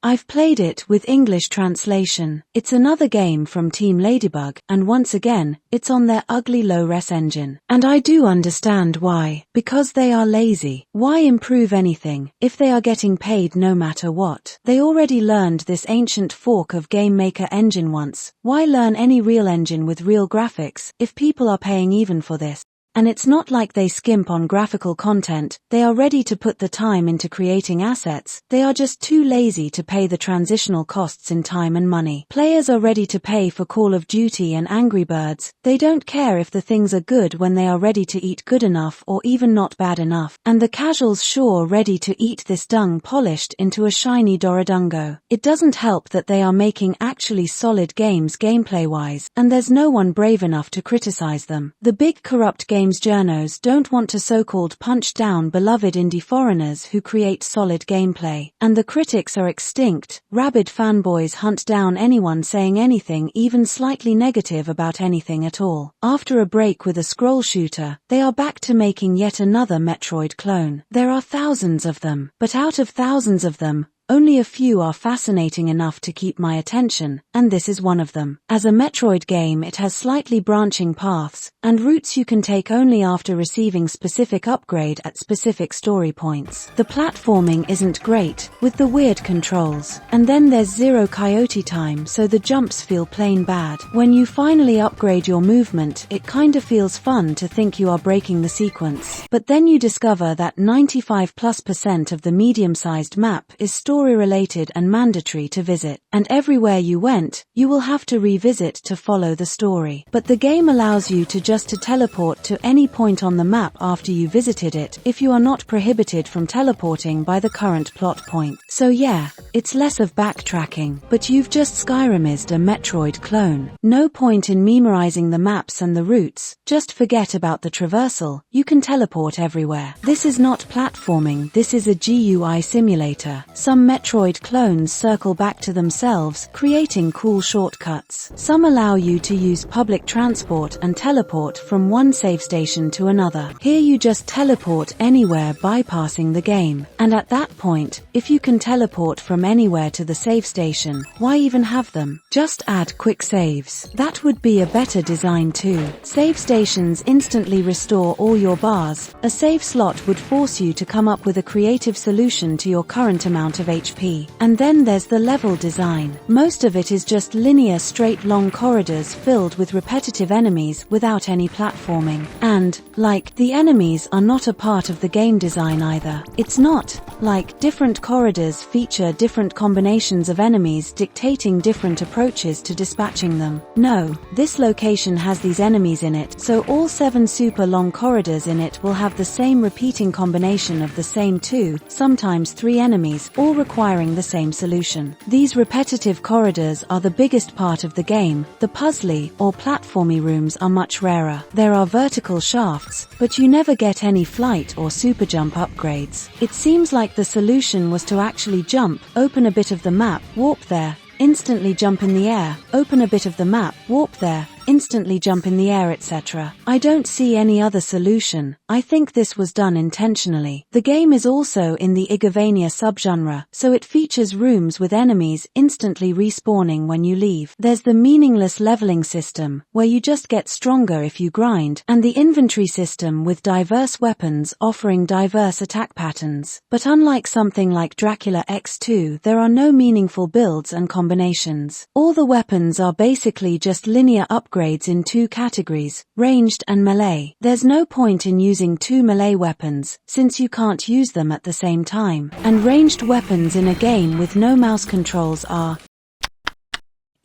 I've played it with English translation. It's another game from Team Ladybug, and once again, it's on their ugly low-res engine. And I do understand why. Because they are lazy. Why improve anything, if they are getting paid no matter what? They already learned this ancient fork of Game Maker engine once. Why learn any real engine with real graphics, if people are paying even for this? And it's not like they skimp on graphical content, they are ready to put the time into creating assets, they are just too lazy to pay the transitional costs in time and money. Players are ready to pay for Call of Duty and Angry Birds, they don't care if the things are good when they are ready to eat good enough or even not bad enough. And the casuals sure ready to eat this dung polished into a shiny Doradungo. It doesn't help that they are making actually solid games gameplay-wise, and there's no one brave enough to criticize them. The big corrupt games journos don't want to so-called punch down beloved indie foreigners who create solid gameplay. And the critics are extinct. Rabid fanboys hunt down anyone saying anything even slightly negative about anything at all. After a break with a scroll shooter, they are back to making yet another Metroid clone. There are thousands of them, but out of thousands of them, only a few are fascinating enough to keep my attention, and this is one of them. As a Metroid game, it has slightly branching paths, and routes you can take only after receiving specific upgrade at specific story points. The platforming isn't great, with the weird controls, and then there's zero coyote time, so the jumps feel plain bad. When you finally upgrade your movement, it kinda feels fun to think you are breaking the sequence. But then you discover that 95+% of the medium-sized map is story-related and mandatory to visit, and everywhere you went, you will have to revisit to follow the story. But the game allows you to just teleport to any point on the map after you visited it, if you are not prohibited from teleporting by the current plot point. So yeah, it's less of backtracking, but you've just Skyrimized a Metroid clone. No point in memorizing the maps and the routes, just forget about the traversal, you can teleport everywhere. This is not platforming, this is a GUI simulator. Some Metroid clones circle back to themselves, creating cool shortcuts. Some allow you to use public transport and teleport from one save station to another. Here you just teleport anywhere bypassing the game. And at that point, if you can teleport from anywhere to the save station, why even have them? Just add quick saves. That would be a better design too. Save stations instantly restore all your bars. A save slot would force you to come up with a creative solution to your current amount of HP. And then there's the level design. Most of it is just linear straight long corridors filled with repetitive enemies without any platforming. And, like, the enemies are not a part of the game design either. It's not, like, different corridors feature different combinations of enemies dictating different approaches to dispatching them. No, this location has these enemies in it, so all 7 super long corridors in it will have the same repeating combination of the same 2, sometimes 3 enemies, all requiring the same solution. These repetitive corridors are the biggest part of the game. The puzzly or platformy rooms are much rarer. There are vertical shafts, but you never get any flight or super jump upgrades. It seems like the solution was to actually jump, open a bit of the map, warp there, instantly jump in the air, open a bit of the map, warp there, instantly jump in the air, etc. I don't see any other solution. I think this was done intentionally. The game is also in the Igavania subgenre, so it features rooms with enemies instantly respawning when you leave. There's the meaningless leveling system, where you just get stronger if you grind, and the inventory system with diverse weapons offering diverse attack patterns. But unlike something like Dracula X2, there are no meaningful builds and combinations. All the weapons are basically just linear upgrades in 2 categories, ranged and melee. There's no point in using 2 melee weapons, since you can't use them at the same time. And ranged weapons in a game with no mouse controls are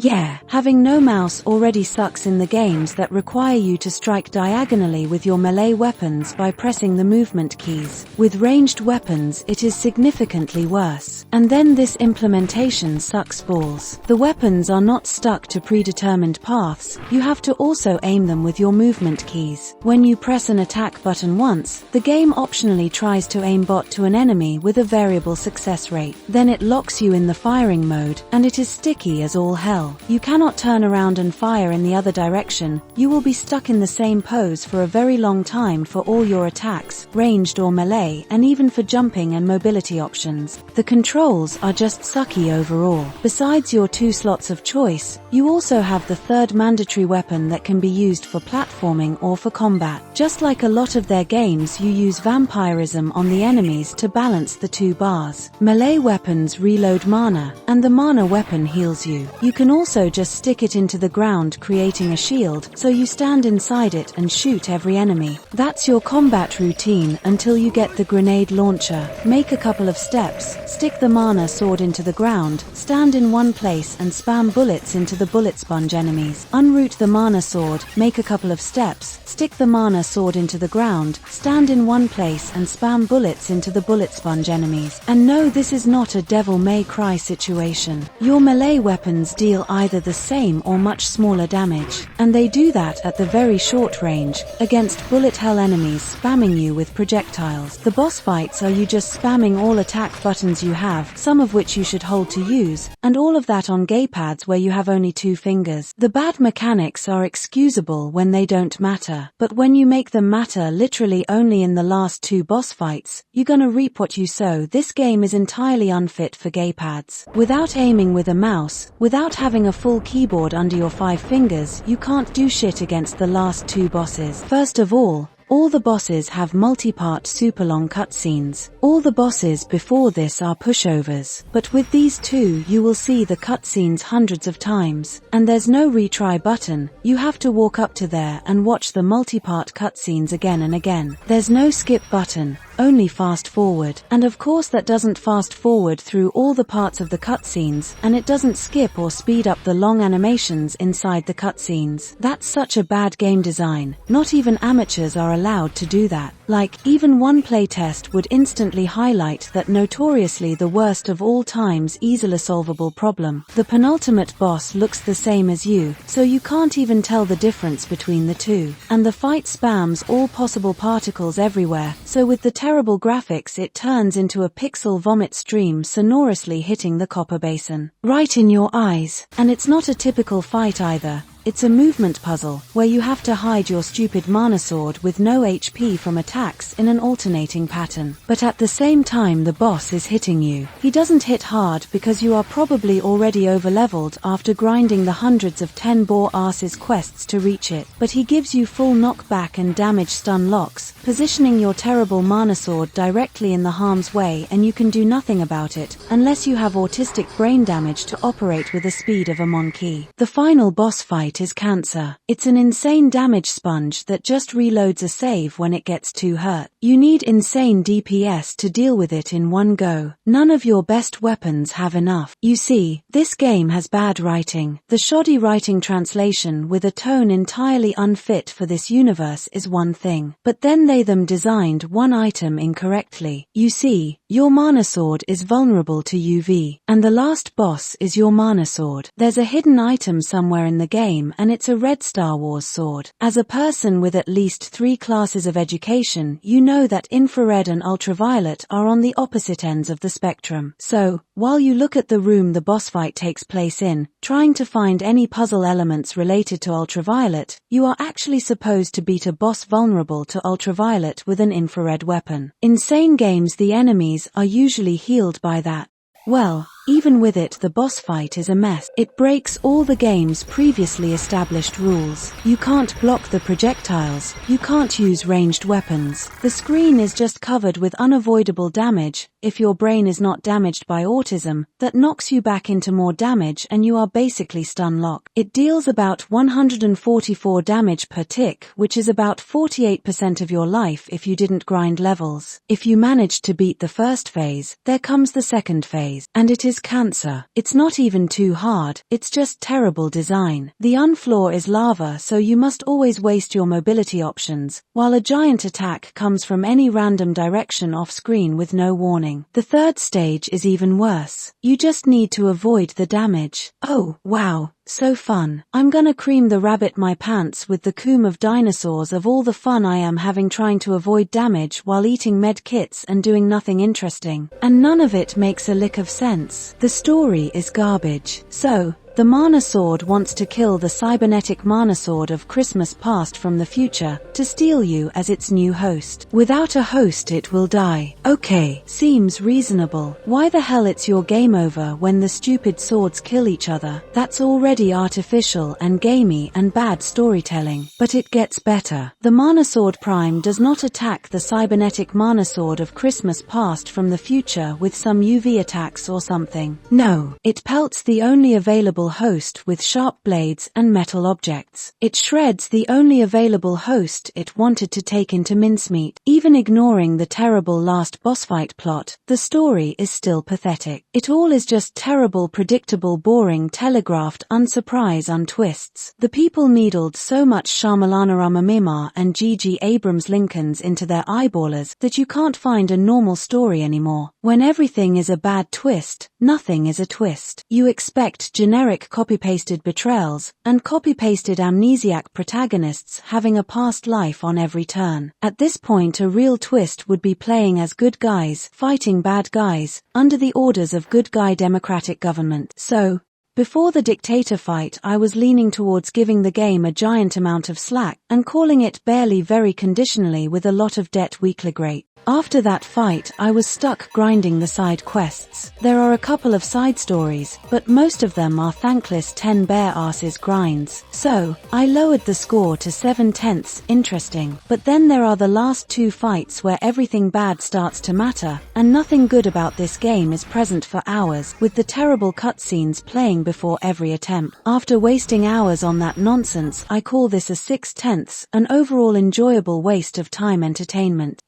Yeah, having no mouse already sucks in the games that require you to strike diagonally with your melee weapons by pressing the movement keys. With ranged weapons it is significantly worse. And then this implementation sucks balls. The weapons are not stuck to predetermined paths, you have to also aim them with your movement keys. When you press an attack button once, the game optionally tries to aimbot to an enemy with a variable success rate. Then it locks you in the firing mode, and it is sticky as all hell. well. You cannot turn around and fire in the other direction. You will be stuck in the same pose for a very long time for all your attacks, ranged or melee, and even for jumping and mobility options. The controls are just sucky overall. Besides your 2 slots of choice, you also have the third mandatory weapon that can be used for platforming or for combat. Just like a lot of their games, you use vampirism on the enemies to balance the 2 bars. Melee weapons reload mana, and the mana weapon heals you. You can also just stick it into the ground, creating a shield, so you stand inside it and shoot every enemy. That's your combat routine until you get the grenade launcher. Make a couple of steps, stick the mana sword into the ground, stand in one place and spam bullets into the bullet sponge enemies. Unroot the mana sword, make a couple of steps, stick the mana sword into the ground, stand in one place and spam bullets into the bullet sponge enemies. And no, this is not a Devil May Cry situation. Your melee weapons deal either the same or much smaller damage, and they do that at the very short range, against bullet hell enemies spamming you with projectiles. The boss fights are you just spamming all attack buttons you have, some of which you should hold to use, and all of that on gamepads where you have only 2 fingers. The bad mechanics are excusable when they don't matter, but when you make them matter literally only in the last 2 boss fights, you're gonna reap what you sow. This game is entirely unfit for gamepads. Without aiming with a mouse, without having a full keyboard under your 5 fingers, you can't do shit against the last 2 bosses. First of all the bosses have multi-part super long cutscenes. All the bosses before this are pushovers, but with these 2 you will see the cutscenes hundreds of times, and there's no retry button. You have to walk up to there and watch the multi-part cutscenes again and again. There's no skip button, only fast forward. And of course that doesn't fast forward through all the parts of the cutscenes, and it doesn't skip or speed up the long animations inside the cutscenes. That's such a bad game design. Not even amateurs are allowed to do that. Like, even one playtest would instantly highlight that notoriously the worst of all times easily solvable problem. The penultimate boss looks the same as you, so you can't even tell the difference between the 2. And the fight spams all possible particles everywhere, so with the terrible graphics it turns into a pixel vomit stream sonorously hitting the copper basin right in your eyes. And it's not a typical fight either. It's a movement puzzle, where you have to hide your stupid mana sword with no HP from attacks in an alternating pattern. But at the same time the boss is hitting you. He doesn't hit hard because you are probably already overleveled after grinding the hundreds of 10 bore asses quests to reach it. But he gives you full knockback and damage stun locks, positioning your terrible mana sword directly in the harm's way, and you can do nothing about it, unless you have autistic brain damage to operate with the speed of a monkey. The final boss fight is Cancer. It's an insane damage sponge that just reloads a save when it gets too hurt. You need insane DPS to deal with it in one go. None of your best weapons have enough. You see, this game has bad writing. The shoddy writing translation with a tone entirely unfit for this universe is one thing, but then they designed one item incorrectly. You see, your mana sword is vulnerable to UV, and the last boss is your mana sword. There's a hidden item somewhere in the game, and it's a red Star Wars sword. As a person with at least 3 classes of education, you know that infrared and ultraviolet are on the opposite ends of the spectrum. So, while you look at the room the boss fight takes place in, trying to find any puzzle elements related to ultraviolet, you are actually supposed to beat a boss vulnerable to ultraviolet with an infrared weapon. In sane games the enemies are usually healed by that. Well, even with it the boss fight is a mess. It breaks all the game's previously established rules. You can't block the projectiles, you can't use ranged weapons. The screen is just covered with unavoidable damage, if your brain is not damaged by autism, that knocks you back into more damage and you are basically stun locked. It deals about 144 damage per tick, which is about 48% of your life if you didn't grind levels. If you managed to beat the first phase, there comes the second phase, and it is Cancer. It's not even too hard, it's just terrible design. The unfloor is lava, so you must always waste your mobility options, while a giant attack comes from any random direction off screen with no warning. The third stage is even worse. You just need to avoid the damage. Oh, wow. So fun. I'm gonna cream the rabbit my pants with the coom of dinosaurs of all the fun I am having trying to avoid damage while eating med kits and doing nothing interesting. And none of it makes a lick of sense. The story is garbage. So, The Mana Sword wants to kill the cybernetic Mana Sword of Christmas past from the future, to steal you as its new host. Without a host it will die. Okay, seems reasonable. Why the hell it's your game over when the stupid swords kill each other? That's already artificial and gamey and bad storytelling. But it gets better. The Mana Sword Prime does not attack the cybernetic Mana Sword of Christmas past from the future with some UV attacks or something. No, it pelts the only available host with sharp blades and metal objects. It shreds the only available host it wanted to take into mincemeat. Even ignoring the terrible last boss fight plot, the story is still pathetic. It all is just terrible, predictable, boring, telegraphed, unsurprise untwists. The people needled so much Shyamalanarama and J.J. Abrams Lincolns into their eyeballers that you can't find a normal story anymore. When everything is a bad twist, nothing is a twist. You expect generic copy-pasted betrayals, and copy-pasted amnesiac protagonists having a past life on every turn. At this point a real twist would be playing as good guys, fighting bad guys, under the orders of good guy democratic government. So, before the dictator fight I was leaning towards giving the game a giant amount of slack, and calling it barely very conditionally with a lot of det weekly great. After that fight I was stuck grinding the side quests. There are a couple of side stories, but most of them are thankless 10 bare asses grinds, so I lowered the score to 7/10 interesting. But then there are the last 2 fights where everything bad starts to matter, and nothing good about this game is present for hours, with the terrible cutscenes playing before every attempt. After wasting hours on that nonsense I call this a 6/10, an overall enjoyable waste of time entertainment.